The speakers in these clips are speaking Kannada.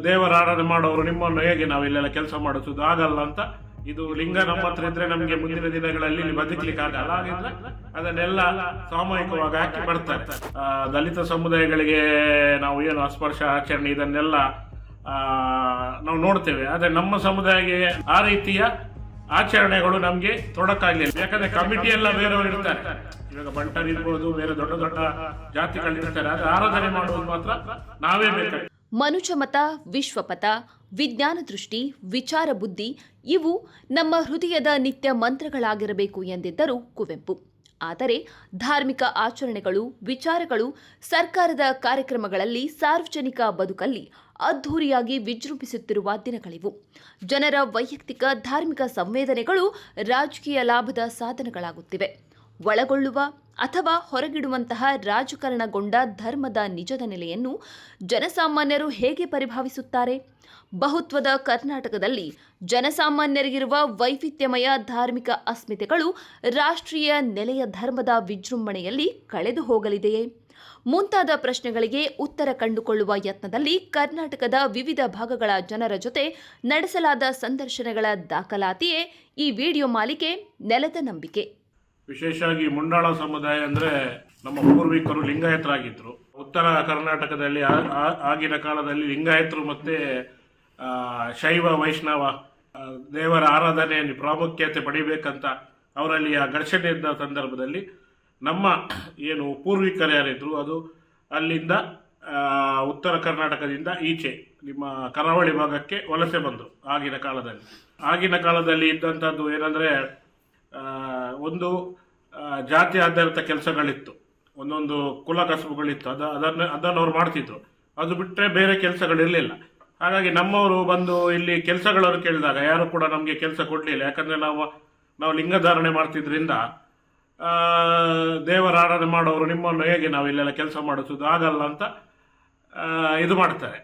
ದೇವರ ಆರಾಧನೆ ಮಾಡೋರು ನಿಮ್ಮನ್ನು ಹೇಗೆ ನಾವು ಇಲ್ಲೆಲ್ಲ ಕೆಲಸ ಮಾಡಿಸೋದು ಆಗಲ್ಲ ಅಂತ. ಇದು ಲಿಂಗ ನಮ್ಮ ಹತ್ರ ಇದ್ರೆ ನಮಗೆ ಮುಂದಿನ ದಿನಗಳಲ್ಲಿ ಇಲ್ಲಿ ಬದುಕಲಿಕ್ಕೆ ಆಗಲ್ಲ. ಹಾಗಿದ್ರೆ ಅದನ್ನೆಲ್ಲ ಸಾಮೂಹಿಕವಾಗಿ ಹಾಕಿ ಬರ್ತಾರೆ. ದಲಿತ ಸಮುದಾಯಗಳಿಗೆ ನಾವು ಏನು ಅಸ್ಪರ್ಶ ಆಚರಣೆ ಇದನ್ನೆಲ್ಲ ನಾವು ನೋಡ್ತೇವೆ. ಆದ್ರೆ ನಮ್ಮ ಸಮುದಾಯಕ್ಕೆ ಆ ರೀತಿಯ ಆಚರಣೆಗಳು ನಮ್ಗೆ ತೊಡಕಾಗ್ಲಿಲ್ಲ. ಯಾಕಂದ್ರೆ ಕಮಿಟಿ ಎಲ್ಲ ಬೇರೆಯವರು ಇರ್ತಾರೆ. ಇವಾಗ ಬಂಟರ್ ಇರ್ಬೋದು, ಬೇರೆ ದೊಡ್ಡ ದೊಡ್ಡ ಜಾತಿಗಳಿರ್ತಾರೆ. ಅದು ಆರಾಧನೆ ಮಾಡುವುದು ಮಾತ್ರ ನಾವೇ ಬೇಕಾಗ್ತದೆ. ಮನುಜಮತ, ವಿಶ್ವಪಥ, ವಿಜ್ಞಾನ ದೃಷ್ಟಿ, ವಿಚಾರ ಬುದ್ಧಿ ಇವು ನಮ್ಮ ಹೃದಯದ ನಿತ್ಯ ಮಂತ್ರಗಳಾಗಿರಬೇಕು ಎಂದಿದ್ದರು ಕುವೆಂಪು. ಆದರೆ ಧಾರ್ಮಿಕ ಆಚರಣೆಗಳು, ವಿಚಾರಗಳು ಸರ್ಕಾರದ ಕಾರ್ಯಕ್ರಮಗಳಲ್ಲಿ, ಸಾರ್ವಜನಿಕ ಬದುಕಲ್ಲಿ ಅದ್ಧೂರಿಯಾಗಿ ವಿಜೃಂಭಿಸುತ್ತಿರುವ ದಿನಗಳಿವು. ಜನರ ವೈಯಕ್ತಿಕ ಧಾರ್ಮಿಕ ಸಂವೇದನೆಗಳು ರಾಜಕೀಯ ಲಾಭದ ಸಾಧನಗಳಾಗುತ್ತಿವೆ. ಒಳಗೊಳ್ಳುವ ಅಥವಾ ಹೊರಗಿಡುವಂತಹ ರಾಜಕಾರಣಗೊಂಡ ಧರ್ಮದ ನಿಜದ ನೆಲೆಯನ್ನು ಜನಸಾಮಾನ್ಯರು ಹೇಗೆ ಪರಿಭಾವಿಸುತ್ತಾರೆ? ಬಹುತ್ವದ ಕರ್ನಾಟಕದಲ್ಲಿ ಜನಸಾಮಾನ್ಯರಿಗಿರುವ ವೈವಿಧ್ಯಮಯ ಧಾರ್ಮಿಕ ಅಸ್ಮಿತೆಗಳು ರಾಷ್ಟ್ರೀಯ ನೆಲೆಯ ಧರ್ಮದ ವಿಜೃಂಭಣೆಯಲ್ಲಿ ಕಳೆದು ಹೋಗಲಿದೆಯೇ? ಮುಂತಾದ ಪ್ರಶ್ನೆಗಳಿಗೆ ಉತ್ತರ ಕಂಡುಕೊಳ್ಳುವ ಯತ್ನದಲ್ಲಿ ಕರ್ನಾಟಕದ ವಿವಿಧ ಭಾಗಗಳ ಜನರ ಜೊತೆ ನಡೆಸಲಾದ ಸಂದರ್ಶನಗಳ ದಾಖಲಾತಿಯೇ ಈ ವಿಡಿಯೋ ಮಾಲಿಕೆ ನೆಲದ ನಂಬಿಕೆ. ವಿಶೇಷವಾಗಿ ಮುಂಡಾಳ ಸಮುದಾಯ ಅಂದ್ರೆ ನಮ್ಮ ಪೂರ್ವಿಕರು ಲಿಂಗಾಯತರಾಗಿದ್ರು. ಉತ್ತರ ಕರ್ನಾಟಕದಲ್ಲಿ ಆಗಿನ ಕಾಲದಲ್ಲಿ ಲಿಂಗಾಯತರು ಮತ್ತೆ ಶೈವ ವೈಷ್ಣವ ದೇವರ ಆರಾಧನೆಯಲ್ಲಿ ಪ್ರಾಮುಖ್ಯತೆ ಪಡಿಬೇಕಂತ ಅವರಲ್ಲಿ ಆ ಘರ್ಷಣೆ ಇದ್ದ ಸಂದರ್ಭದಲ್ಲಿ ನಮ್ಮ ಏನು ಪೂರ್ವಿಕರು ಯಾರಿದ್ರು ಅದು ಅಲ್ಲಿಂದ ಉತ್ತರ ಕರ್ನಾಟಕದಿಂದ ಈಚೆ ನಿಮ್ಮ ಕರಾವಳಿ ಭಾಗಕ್ಕೆ ವಲಸೆ ಬಂದರು. ಆಗಿನ ಕಾಲದಲ್ಲಿ ಇದ್ದಂಥದ್ದು ಏನಂದ್ರೆ ಒಂದು ಜಾತಿ ಆಧಾರಿತ ಕೆಲಸಗಳಿತ್ತು, ಒಂದೊಂದು ಕುಲ ಕಸುಬುಗಳಿತ್ತು. ಅದನ್ನು ಅವ್ರು ಮಾಡ್ತಿದ್ರು. ಅದು ಬಿಟ್ಟರೆ ಬೇರೆ ಕೆಲಸಗಳಿರಲಿಲ್ಲ. ಹಾಗಾಗಿ ನಮ್ಮವರು ಬಂದು ಇಲ್ಲಿ ಕೆಲಸಗಳನ್ನು ಕೇಳಿದಾಗ ಯಾರು ಕೂಡ ನಮಗೆ ಕೆಲಸ ಕೊಡಲಿಲ್ಲ. ಯಾಕಂದರೆ ನಾವು ಲಿಂಗಧಾರಣೆ ಮಾಡ್ತಿದ್ರಿಂದ ದೇವರ ಆರಾಧನೆ ಮಾಡೋರು ನಿಮ್ಮನ್ನು ಹೇಗೆ ನಾವು ಇಲ್ಲೆಲ್ಲ ಕೆಲಸ ಮಾಡಿಸೋದು ಆಗಲ್ಲ ಅಂತ ಇದು ಮಾಡ್ತಾರೆ.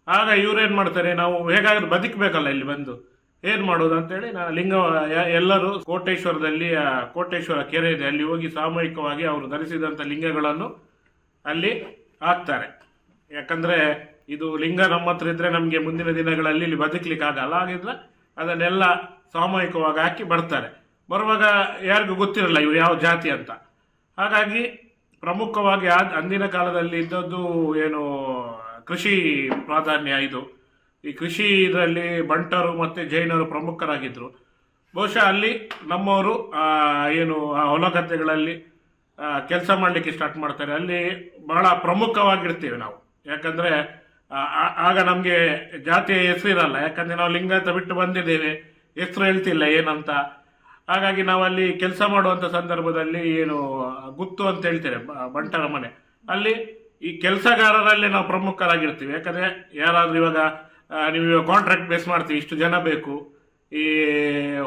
ಆಗ ಇವ್ರೇನು ಮಾಡ್ತಾರೆ, ನಾವು ಹೇಗಾದ್ರೂ ಬದುಕಬೇಕಲ್ಲ ಇಲ್ಲಿ ಬಂದು, ಏನು ಮಾಡೋದು ಅಂತೇಳಿ ಎಲ್ಲರೂ ಕೋಟೇಶ್ವರ ಕೆರೆ ಇದೆ, ಅಲ್ಲಿ ಹೋಗಿ ಸಾಮೂಹಿಕವಾಗಿ ಅವರು ಧರಿಸಿದಂಥ ಲಿಂಗಗಳನ್ನು ಅಲ್ಲಿ ಹಾಕ್ತಾರೆ. ಯಾಕಂದರೆ ಇದು ಲಿಂಗ ನಮ್ಮ ಹತ್ರ ಇದ್ರೆ ನಮಗೆ ಮುಂದಿನ ದಿನಗಳಲ್ಲಿ ಇಲ್ಲಿ ಬದುಕಲಿಕ್ಕೆ ಆಗಲ್ಲ. ಹಾಗಿದ್ರೆ ಅದನ್ನೆಲ್ಲ ಸಾಮೂಹಿಕವಾಗಿ ಹಾಕಿ ಬರ್ತಾರೆ. ಬರುವಾಗ ಯಾರಿಗೂ ಗೊತ್ತಿರಲ್ಲ ಇವ್ರು ಯಾವ ಜಾತಿ ಅಂತ. ಹಾಗಾಗಿ ಪ್ರಮುಖವಾಗಿ ಅಂದಿನ ಕಾಲದಲ್ಲಿ ಇದ್ದದ್ದು ಏನು ಕೃಷಿ ಪ್ರಾಧಾನ್ಯ. ಈ ಕೃಷಿ ಇದರಲ್ಲಿ ಬಂಟರು ಮತ್ತು ಜೈನರು ಪ್ರಮುಖರಾಗಿದ್ದರು. ಬಹುಶಃ ಅಲ್ಲಿ ನಮ್ಮವರು ಏನು ಆ ಹೊಲ ಗದ್ದೆಗಳಲ್ಲಿ ಕೆಲಸ ಮಾಡಲಿಕ್ಕೆ ಸ್ಟಾರ್ಟ್ ಮಾಡ್ತಾರೆ. ಅಲ್ಲಿ ಬಹಳ ಪ್ರಮುಖವಾಗಿರ್ತೀವಿ ನಾವು. ಯಾಕಂದರೆ ಆಗ ನಮಗೆ ಜಾತಿಯ ಹೆಸರು ಇರಲ್ಲ. ಯಾಕಂದರೆ ನಾವು ಲಿಂಗಾಯತ ಬಿಟ್ಟು ಬಂದಿದ್ದೇವೆ, ಹೆಸರು ಹೇಳ್ತಿಲ್ಲ ಏನಂತ. ಹಾಗಾಗಿ ನಾವಲ್ಲಿ ಕೆಲಸ ಮಾಡುವಂಥ ಸಂದರ್ಭದಲ್ಲಿ ಏನು ಗುತ್ತು ಅಂತ ಹೇಳ್ತೇವೆ, ಬಂಟರ ಮನೆ, ಅಲ್ಲಿ ಈ ಕೆಲಸಗಾರರಲ್ಲಿ ನಾವು ಪ್ರಮುಖರಾಗಿರ್ತೀವಿ. ಯಾಕಂದರೆ ಯಾರಾದರೂ ಇವಾಗ ನೀವು ಕಾಂಟ್ರಾಕ್ಟ್ ಬೇಸ್ ಮಾಡ್ತೀವಿ, ಇಷ್ಟು ಜನ ಬೇಕು ಈ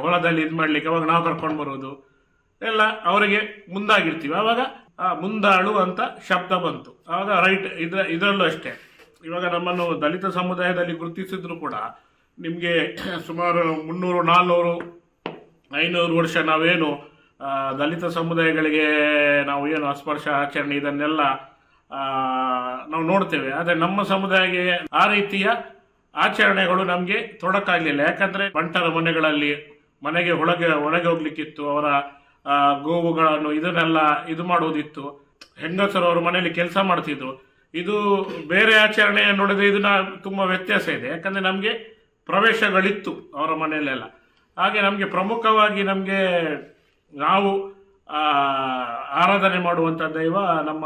ಹೊಲದಲ್ಲಿ ಇದು ಮಾಡಲಿಕ್ಕೆ, ಅವಾಗ ನಾವು ಕರ್ಕೊಂಡು ಬರೋದು ಎಲ್ಲ ಅವರಿಗೆ ಮುಂದಾಗಿರ್ತೀವಿ. ಆವಾಗ ಮುಂದಾಳು ಅಂತ ಶಬ್ದ ಬಂತು. ಆವಾಗ ರೈಟ್ ಇದರಲ್ಲೂ ಅಷ್ಟೇ. ಇವಾಗ ನಮ್ಮನ್ನು ದಲಿತ ಸಮುದಾಯದಲ್ಲಿ ಗುರುತಿಸಿದ್ರು ಕೂಡ ನಿಮಗೆ ಸುಮಾರು 300, 400, 500 ವರ್ಷ ನಾವೇನು ದಲಿತ ಸಮುದಾಯಗಳಿಗೆ ನಾವು ಏನು ಅಸ್ಪರ್ಶ ಆಚರಣೆ ಇದನ್ನೆಲ್ಲ ನಾವು ನೋಡ್ತೇವೆ. ಆದರೆ ನಮ್ಮ ಸಮುದಾಯಕ್ಕೆ ಆ ರೀತಿಯ ಆಚರಣೆಗಳು ನಮಗೆ ತೊಡಕಾಗ್ಲಿಲ್ಲ. ಯಾಕಂದ್ರೆ ಬಂಟರ ಮನೆಗಳಲ್ಲಿ ಮನೆಗೆ ಒಳಗೆ ಹೋಗ್ಲಿಕ್ಕಿತ್ತು. ಅವರ ಗೋವುಗಳನ್ನು ಇದನ್ನೆಲ್ಲ ಇದು ಮಾಡುವುದಿತ್ತು. ಹೆಂಗಸರು ಅವ್ರ ಮನೆಯಲ್ಲಿ ಕೆಲಸ ಮಾಡ್ತಿದ್ರು. ಇದು ಬೇರೆ ಆಚರಣೆ ನೋಡಿದ್ರೆ ಇದನ್ನ ತುಂಬಾ ವ್ಯತ್ಯಾಸ ಇದೆ. ಯಾಕಂದ್ರೆ ನಮಗೆ ಪ್ರವೇಶಗಳಿತ್ತು ಅವರ ಮನೆಯಲ್ಲೆಲ್ಲ. ಹಾಗೆ ನಮಗೆ ಪ್ರಮುಖವಾಗಿ ನಾವು ಆರಾಧನೆ ಮಾಡುವಂಥ ದೈವ ನಮ್ಮ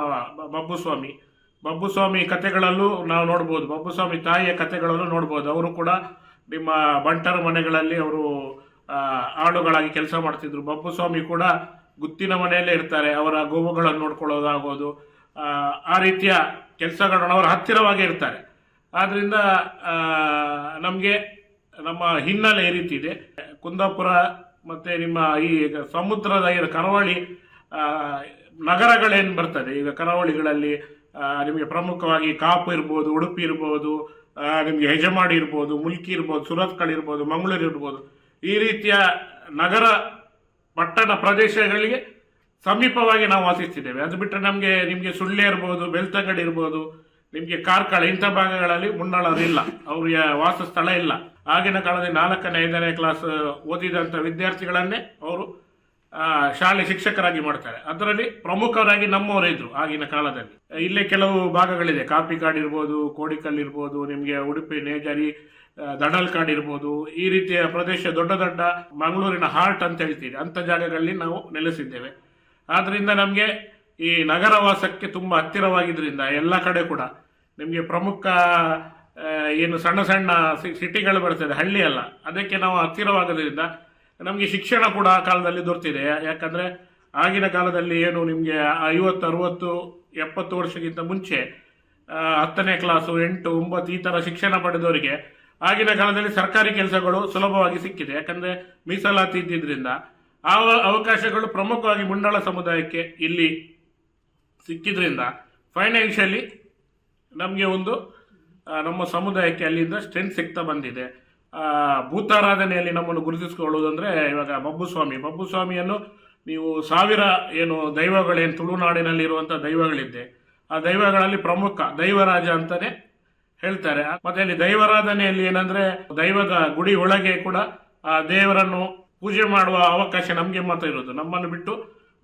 ಬಬ್ಬುಸ್ವಾಮಿ ಕಥೆಗಳಲ್ಲೂ ನಾವು ನೋಡ್ಬೋದು. ಬಬ್ಬುಸ್ವಾಮಿ ತಾಯಿಯ ಕಥೆಗಳಲ್ಲೂ ನೋಡ್ಬೋದು. ಅವರು ಕೂಡ ನಿಮ್ಮ ಬಂಟರ ಮನೆಗಳಲ್ಲಿ ಅವರು ಆಳುಗಳಾಗಿ ಕೆಲಸ ಮಾಡ್ತಿದ್ರು. ಬಬ್ಬುಸ್ವಾಮಿ ಕೂಡ ಗುತ್ತಿನ ಮನೆಯಲ್ಲೇ ಇರ್ತಾರೆ. ಅವರ ಗೋವುಗಳನ್ನು ನೋಡ್ಕೊಳ್ಳೋದಾಗೋದು, ಆ ರೀತಿಯ ಕೆಲಸಗಳನ್ನು ಅವರ ಹತ್ತಿರವಾಗೇ ಇರ್ತಾರೆ. ಆದ್ರಿಂದ ನಮಗೆ ನಮ್ಮ ಹಿನ್ನೆಲೆ ಈ ರೀತಿ ಇದೆ. ಕುಂದಾಪುರ ಮತ್ತೆ ನಿಮ್ಮ ಈ ಸಮುದ್ರದ ಕರಾವಳಿ ನಗರಗಳೇನು ಬರ್ತದೆ ಈಗ ಕರಾವಳಿಗಳಲ್ಲಿ ನಿಮಗೆ ಪ್ರಮುಖವಾಗಿ ಕಾಪು ಇರ್ಬೋದು, ಉಡುಪಿ ಇರ್ಬೋದು, ನಿಮಗೆ ಹೆಜಮಾಡಿ ಇರ್ಬೋದು, ಮುಲ್ಕಿ ಇರ್ಬೋದು, ಸುರತ್ಕಲ್ ಮಂಗಳೂರು ಇರ್ಬೋದು. ಈ ರೀತಿಯ ನಗರ ಪಟ್ಟಣ ಪ್ರದೇಶಗಳಿಗೆ ಸಮೀಪವಾಗಿ ನಾವು ವಾಸಿಸ್ತಿದ್ದೇವೆ. ಅದು ಬಿಟ್ಟರೆ ನಿಮಗೆ ಸುಳ್ಯ ಇರ್ಬೋದು, ಬೆಳ್ತಂಗಡಿ ಇರ್ಬೋದು, ನಿಮಗೆ ಕಾರ್ಕಳ ಇಂಥ ಭಾಗಗಳಲ್ಲಿ ಮುಂಡಾಳರಿಲ್ಲ, ಅವ್ರಿಗೆ ವಾಸಸ್ಥಳ ಇಲ್ಲ. ಆಗಿನ ಕಾಲದಲ್ಲಿ 4ನೇ 5ನೇ ಕ್ಲಾಸ್ ಓದಿದಂಥ ವಿದ್ಯಾರ್ಥಿಗಳನ್ನೇ ಅವರು ಶಾಲೆ ಶಿಕ್ಷಕರಾಗಿ ಮಾಡ್ತಾರೆ. ಅದರಲ್ಲಿ ಪ್ರಮುಖರಾಗಿ ನಮ್ಮವರೇ ಇದ್ರು ಆಗಿನ ಕಾಲದಲ್ಲಿ. ಇಲ್ಲೇ ಕೆಲವು ಭಾಗಗಳಿದೆ, ಕಾಪಿಕಾಡ್ ಇರ್ಬೋದು, ಕೋಡಿಕಲ್ ಇರ್ಬೋದು, ನಿಮಗೆ ಉಡುಪಿ ನೇಜಾರಿ, ದಡಲ್ಕಾಡ್ ಇರ್ಬೋದು, ಈ ರೀತಿಯ ಪ್ರದೇಶ ದೊಡ್ಡ ದೊಡ್ಡ ಮಂಗಳೂರಿನ ಹಾರ್ಟ್ ಅಂತ ಹೇಳ್ತೀವಿ, ಅಂಥ ಜಾಗಗಳಲ್ಲಿ ನಾವು ನೆಲೆಸಿದ್ದೇವೆ. ಆದ್ರಿಂದ ನಮಗೆ ಈ ನಗರವಾಸಕ್ಕೆ ತುಂಬ ಹತ್ತಿರವಾಗಿದ್ದರಿಂದ ಎಲ್ಲ ಕಡೆ ಕೂಡ ನಿಮಗೆ ಪ್ರಮುಖ ಏನು ಸಣ್ಣ ಸಣ್ಣ ಸಿಟಿಗಳು ಬರ್ತದೆ, ಹಳ್ಳಿ ಅಲ್ಲ, ಅದಕ್ಕೆ ನಾವು ಹತ್ತಿರವಾಗೋದ್ರಿಂದ ನಮಗೆ ಶಿಕ್ಷಣ ಕೂಡ ಆ ಕಾಲದಲ್ಲಿ ದೊರೆತಿದೆ. ಯಾಕಂದರೆ ಆಗಿನ ಕಾಲದಲ್ಲಿ ಏನು ನಿಮಗೆ 50, 60, 70 ವರ್ಷಕ್ಕಿಂತ ಮುಂಚೆ 10ನೇ ಕ್ಲಾಸು 8, 9 ಈ ಥರ ಶಿಕ್ಷಣ ಪಡೆದವರಿಗೆ ಆಗಿನ ಕಾಲದಲ್ಲಿ ಸರ್ಕಾರಿ ಕೆಲಸಗಳು ಸುಲಭವಾಗಿ ಸಿಕ್ಕಿದೆ. ಯಾಕಂದರೆ ಮೀಸಲಾತಿ ಇದ್ದಿದ್ದರಿಂದ ಆ ಅವಕಾಶಗಳು ಪ್ರಮುಖವಾಗಿ ಮುಂಡಾಳ ಸಮುದಾಯಕ್ಕೆ ಇಲ್ಲಿ ಸಿಕ್ಕಿದ್ರಿಂದ ಫೈನಾನ್ಷಿಯಲಿ ನಮಗೆ ಒಂದು ನಮ್ಮ ಸಮುದಾಯಕ್ಕೆ ಅಲ್ಲಿಂದ ಸ್ಟ್ರೆಂತ್ ಸಿಗ್ತಾ ಬಂದಿದೆ. ಭೂತಾರಾಧನೆಯಲ್ಲಿ ನಮ್ಮನ್ನು ಗುರುತಿಸಿಕೊಳ್ಳುವುದಂದ್ರೆ ಇವಾಗ ಬಬ್ಬುಸ್ವಾಮಿಯನ್ನು ನೀವು 1000 ಏನು ದೈವಗಳೇನು ತುಳುನಾಡಿನಲ್ಲಿರುವಂಥ ದೈವಗಳಿದ್ದೆ, ಆ ದೈವಗಳಲ್ಲಿ ಪ್ರಮುಖ ದೈವರಾಜ ಅಂತಾನೆ ಹೇಳ್ತಾರೆ. ಮತ್ತೆ ಅಲ್ಲಿ ದೈವಾರಾಧನೆಯಲ್ಲಿ ಏನಂದ್ರೆ ದೈವದ ಗುಡಿ ಒಳಗೆ ಕೂಡ ಆ ದೇವರನ್ನು ಪೂಜೆ ಮಾಡುವ ಅವಕಾಶ ನಮಗೆ ಮಾತ್ರ ಇರೋದು. ನಮ್ಮನ್ನು ಬಿಟ್ಟು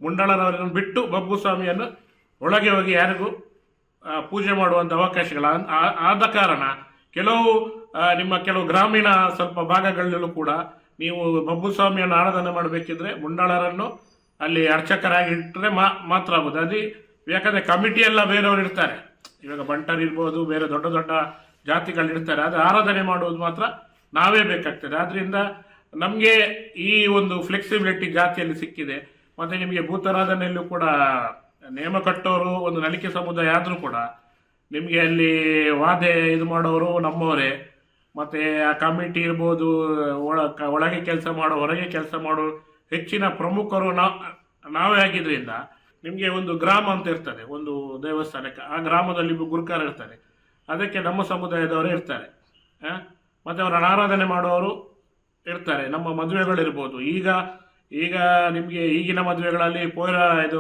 ಮುಂಡಾಳರವರನ್ನು ಬಿಟ್ಟು ಬಬ್ಬುಸ್ವಾಮಿಯನ್ನು ಒಳಗೆ ಹೋಗಿ ಯಾರಿಗೂ ಪೂಜೆ ಮಾಡುವಂಥ ಅವಕಾಶಗಳ ಆದ ಕಾರಣ ಕೆಲವು ಗ್ರಾಮೀಣ ಸ್ವಲ್ಪ ಭಾಗಗಳಲ್ಲೂ ಕೂಡ ನೀವು ಬಬ್ಬುಸ್ವಾಮಿಯನ್ನು ಆರಾಧನೆ ಮಾಡಬೇಕಿದ್ರೆ ಮುಂಡಾಳರನ್ನು ಅಲ್ಲಿ ಅರ್ಚಕರಾಗಿ ಇಟ್ಟರೆ ಮಾತ್ರ ಆಗುದು. ಅದು ಯಾಕಂದ್ರೆ ಕಮಿಟಿ ಎಲ್ಲ ಬೇರೆಯವರು ಇರ್ತಾರೆ, ಇವಾಗ ಬಂಟರ್ ಇರ್ಬೋದು, ಬೇರೆ ದೊಡ್ಡ ದೊಡ್ಡ ಜಾತಿಗಳು ಇರ್ತಾರೆ, ಅದು ಆರಾಧನೆ ಮಾಡುವುದು ಮಾತ್ರ ನಾವೇ ಬೇಕಾಗ್ತದೆ. ಆದ್ರಿಂದ ನಮಗೆ ಈ ಒಂದು ಫ್ಲೆಕ್ಸಿಬಿಲಿಟಿ ಜಾತಿಯಲ್ಲಿ ಸಿಕ್ಕಿದೆ. ಮತ್ತೆ ನಿಮಗೆ ಭೂತಾರಾಧನೆಯಲ್ಲೂ ಕೂಡ ನೇಮ ಕಟ್ಟೋರು ಒಂದು ನಲಿಕೆ ಸಮುದಾಯ ಆದರೂ ಕೂಡ ನಿಮಗೆ ಅಲ್ಲಿ ವಾದೆ ಇದು ಮಾಡೋರು ನಮ್ಮವರೇ. ಮತ್ತೆ ಆ ಕಮಿಟಿ ಇರ್ಬೋದು, ಒಳಗೆ ಕೆಲಸ ಮಾಡೋ ಹೊರಗೆ ಕೆಲಸ ಮಾಡೋ ಹೆಚ್ಚಿನ ಪ್ರಮುಖರು ನಾವೇ ಆಗಿದ್ರಿಂದ ನಿಮಗೆ ಒಂದು ಗ್ರಾಮ ಅಂತ ಇರ್ತದೆ, ಒಂದು ದೇವಸ್ಥಾನಕ್ಕೆ ಆ ಗ್ರಾಮದಲ್ಲಿ ಗುರುಕಾರ ಇರ್ತಾರೆ, ಅದಕ್ಕೆ ನಮ್ಮ ಸಮುದಾಯದವರೇ ಇರ್ತಾರೆ. ಮತ್ತೆ ಅವರ ಆರಾಧನೆ ಮಾಡುವವರು ಇರ್ತಾರೆ. ನಮ್ಮ ಮದುವೆಗಳಿರ್ಬೋದು, ಈಗ ನಿಮಗೆ ಈಗಿನ ಮದುವೆಗಳಲ್ಲಿ ಇದು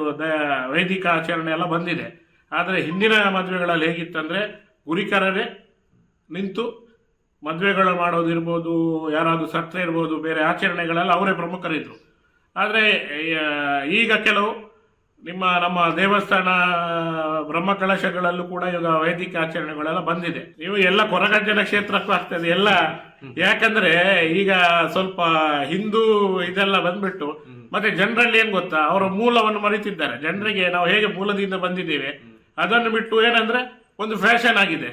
ವೈದಿಕ ಆಚರಣೆ ಎಲ್ಲ ಬಂದಿದೆ. ಆದರೆ ಹಿಂದಿನ ಮದುವೆಗಳಲ್ಲಿ ಹೇಗಿತ್ತಂದ್ರೆ ಗುರಿಕರರೇ ನಿಂತು ಮದುವೆಗಳು ಮಾಡೋದಿರ್ಬೋದು, ಯಾರಾದರೂ ಸತ್ರ ಇರ್ಬೋದು, ಬೇರೆ ಆಚರಣೆಗಳೆಲ್ಲ ಅವರೇ ಪ್ರಮುಖರಿದ್ರು. ಆದರೆ ಈಗ ಕೆಲವು ನಮ್ಮ ದೇವಸ್ಥಾನ ಬ್ರಹ್ಮಕಲಶಗಳಲ್ಲೂ ಕೂಡ ಈಗ ವೈದಿಕ ಆಚರಣೆಗಳೆಲ್ಲ ಬಂದಿದೆ. ನೀವು ಎಲ್ಲ ಕೊರಗಜ್ಜನ ಕ್ಷೇತ್ರಕ್ಕೂ ಆಗ್ತದೆ ಎಲ್ಲ. ಯಾಕಂದ್ರೆ ಈಗ ಸ್ವಲ್ಪ ಹಿಂದೂ ಇದೆಲ್ಲ ಬಂದ್ಬಿಟ್ಟು ಮತ್ತೆ ಜನರಲ್ಲಿ ಏನ್ ಗೊತ್ತಾ, ಅವರ ಮೂಲವನ್ನು ಮರಿತಿದ್ದಾರೆ. ಜನರಿಗೆ ನಾವು ಹೇಗೆ ಮೂಲದಿಂದ ಬಂದಿದ್ದೇವೆ ಅದನ್ನು ಬಿಟ್ಟು ಏನಂದ್ರೆ ಒಂದು ಫ್ಯಾಷನ್ ಆಗಿದೆ.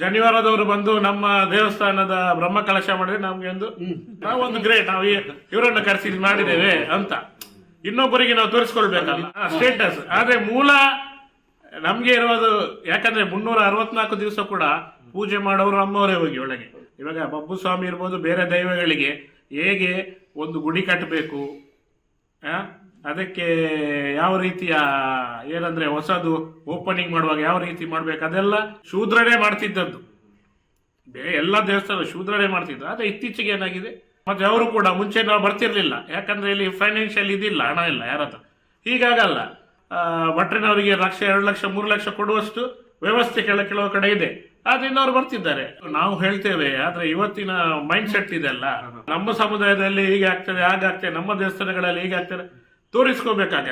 ಜನಿವಾರದವರು ಬಂದು ನಮ್ಮ ದೇವಸ್ಥಾನದ ಬ್ರಹ್ಮಕಲಶ ಮಾಡಿದ್ರೆ ನಮ್ಗೆ ನಾವೊಂದು ಗ್ರೇಟ್, ನಾವು ಇವರನ್ನು ಕರೆಸಿ ಮಾಡಿದ್ದೇವೆ ಅಂತ ಇನ್ನೊಬ್ಬರಿಗೆ ನಾವು ತೋರಿಸ್ಕೊಳ್ಬೇಕಲ್ಲ ಸ್ಟೇಟಸ್. ಆದ್ರೆ ಮೂಲ ನಮ್ಗೆ ಇರೋದು, ಯಾಕಂದ್ರೆ 364 ದಿವಸ ಕೂಡ ಪೂಜೆ ಮಾಡೋರು ನಮ್ಮವರೇ ಹೋಗಿ ಒಳಗೆ. ಇವಾಗ ಬಬ್ಬುಸ್ವಾಮಿ ಇರ್ಬೋದು, ಬೇರೆ ದೈವಗಳಿಗೆ ಹೇಗೆ ಒಂದು ಗುಡಿ ಕಟ್ಟಬೇಕು, ಅದಕ್ಕೆ ಯಾವ ರೀತಿಯ ಏನಂದ್ರೆ ಹೊಸದು ಓಪನಿಂಗ್ ಮಾಡುವಾಗ ಯಾವ ರೀತಿ ಮಾಡ್ಬೇಕು ಅದೆಲ್ಲ ಶೂದ್ರನೇ ಮಾಡ್ತಿದ್ದದ್ದು. ಎಲ್ಲ ದೇವಸ್ಥಾನ ಶೂದ್ರನೇ ಮಾಡ್ತಿದ್ರು. ಆದ್ರೆ ಇತ್ತೀಚೆಗೆ ಏನಾಗಿದೆ, ಮತ್ತೆ ಅವರು ಕೂಡ ಮುಂಚೆ ನಾವು ಬರ್ತಿರ್ಲಿಲ್ಲ, ಯಾಕಂದ್ರೆ ಇಲ್ಲಿ ಫೈನಾನ್ಷಿಯಲ್ ಇದಿಲ್ಲ, ಹಣ ಇಲ್ಲ ಯಾರತ್ರ. ಹೀಗಾಗಲ್ಲ, ಭಟ್ರಿನವರಿಗೆ 1 ಲಕ್ಷ 2 ಲಕ್ಷ 3 ಲಕ್ಷ ಕೊಡುವಷ್ಟು ವ್ಯವಸ್ಥೆ ಕೆಲವು ಕಡೆ ಇದೆ, ಆದ್ರಿಂದ ಅವ್ರು ಬರ್ತಿದ್ದಾರೆ. ನಾವು ಹೇಳ್ತೇವೆ, ಆದ್ರೆ ಇವತ್ತಿನ ಮೈಂಡ್ ಸೆಟ್ ಇದೆಲ್ಲ, ನಮ್ಮ ಸಮುದಾಯದಲ್ಲಿ ಹೀಗೆ ಆಗ್ತದೆ ಹಾಗಾಗ್ತದೆ, ನಮ್ಮ ದೇವಸ್ಥಾನಗಳಲ್ಲಿ ಹೀಗೆ ಆಗ್ತದೆ ತೋರಿಸ್ಕೋಬೇಕಾಗ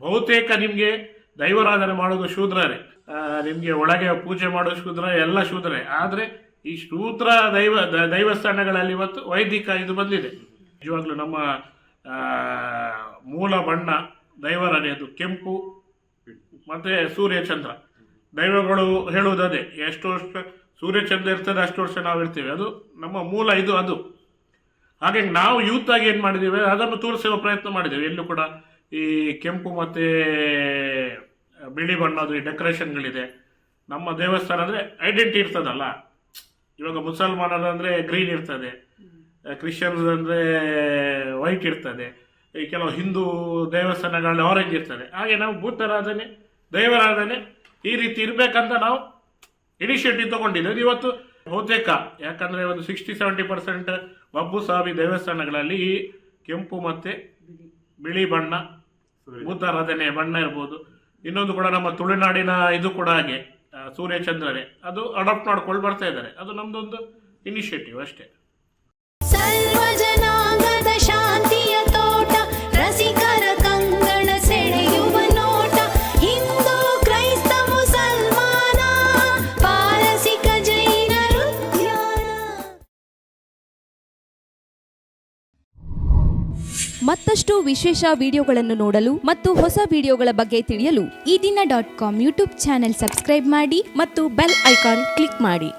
ಬಹುತೇಕ ನಿಮ್ಗೆ ದೈವಾರಾಧನೆ ಮಾಡೋದು ಶೂದ್ರರೇ, ನಿಮ್ಗೆ ಒಳಗೆ ಪೂಜೆ ಮಾಡೋದು ಶೂದ್ರ, ಎಲ್ಲ ಶೂದ್ರರೇ. ಆದ್ರೆ ಈ ಶೂದ್ರ ದೈವಸ್ಥಾನಗಳಲ್ಲಿ ಇವತ್ತು ವೈದಿಕ ಇದು ಬಂದಿದೆ. ನಿಜವಾಗ್ಲೂ ನಮ್ಮ ಮೂಲ ಬಣ್ಣ ದೈವರನೇ ಅದು ಕೆಂಪು ಮತ್ತೆ ಸೂರ್ಯಚಂದ್ರ. ದೈವಗಳು ಹೇಳುವುದೇ, ಎಷ್ಟು ವರ್ಷ ಸೂರ್ಯಚಂದ್ರ ಇರ್ತದೆ ಅಷ್ಟು ವರ್ಷ ನಾವು ಇರ್ತೀವಿ, ಅದು ನಮ್ಮ ಮೂಲ ಇದು ಅದು. ಹಾಗೆ ನಾವು ಯೂತ್ ಆಗಿ ಏನ್ ಮಾಡಿದ್ದೇವೆ ಅದನ್ನು ತೋರಿಸುವ ಪ್ರಯತ್ನ ಮಾಡಿದ್ದೇವೆ. ಎಲ್ಲೂ ಕೂಡ ಈ ಕೆಂಪು ಮತ್ತೆ ಬಿಳಿ ಬಣ್ಣದ ಡೆಕೋರೇಷನ್ಗಳಿದೆ. ನಮ್ಮ ದೇವಸ್ಥಾನ ಅಂದ್ರೆ ಐಡೆಂಟಿಟಿ ಇರ್ತದಲ್ಲ, ಇವಾಗ ಮುಸಲ್ಮಾನರಂದ್ರೆ ಗ್ರೀನ್ ಇರ್ತದೆ, ಕ್ರಿಶ್ಚಿಯನ್ಸ್ ಅಂದ್ರೆ ವೈಟ್ ಇರ್ತದೆ, ಈ ಕೆಲವು ಹಿಂದೂ ದೇವಸ್ಥಾನಗಳಲ್ಲಿ ಆರೆಂಜ್ ಇರ್ತದೆ. ಹಾಗೆ ನಾವು ಭೂತಾರಾಧನೆ ದೈವಾರಾಧನೆ ಈ ರೀತಿ ಇರ್ಬೇಕಂತ ನಾವು ಇನಿಷಿಯೇಟಿವ್ ತಗೊಂಡಿದ್ದೇವೆ ಇವತ್ತು. ಬಹುತೇಕ ಯಾಕಂದ್ರೆ ಒಂದು 60-70% ಬಬ್ಬುಸ್ವಾಮಿ ದೇವಸ್ಥಾನಗಳಲ್ಲಿ ಈ ಕೆಂಪು ಮತ್ತೆ ಬಿಳಿ ಬಣ್ಣ ಭೂತಾರಾಧನೆ ಬಣ್ಣ ಇರ್ಬೋದು. ಇನ್ನೊಂದು ಕೂಡ ನಮ್ಮ ತುಳುನಾಡಿನ ಇದು ಕೂಡ ಹಾಗೆ ಸೂರ್ಯಚಂದ್ರರೇ ಅದು ಅಡಾಪ್ಟ್ ಮಾಡ್ಕೊಂಡು ಬರ್ತಾ ಇದ್ದಾರೆ. ಅದು ನಮ್ಮದೊಂದು ಇನಿಷಿಯೇಟಿವ್ ಅಷ್ಟೇ. ಸರ್ವ ಜನಾಂಗದ ಶಾಂತಿಯ ತೋಟ, ರಸಿಕರ ಕಂಗಳ ಸೆಳೆಯುವ ನೋಟ, ಹಿಂದೂ ಕ್ರೈಸ್ತ ಮುಸಲ್ಮಾನ, ಪಾರಸಿಕ ಜೈನರು ಧ್ಯಾನ. ಮತ್ತಷ್ಟು ವಿಶೇಷ ವಿಡಿಯೋಗಳನ್ನು ನೋಡಲು ಮತ್ತು ಹೊಸ ವಿಡಿಯೋಗಳ ಬಗ್ಗೆ ತಿಳಿಯಲು ಈ ದಿನ .com ಯೂಟ್ಯೂಬ್ ಚಾನೆಲ್ ಸಬ್ಸ್ಕ್ರೈಬ್ ಮಾಡಿ ಮತ್ತು ಬೆಲ್ ಐಕಾನ್ ಕ್ಲಿಕ್ ಮಾಡಿ.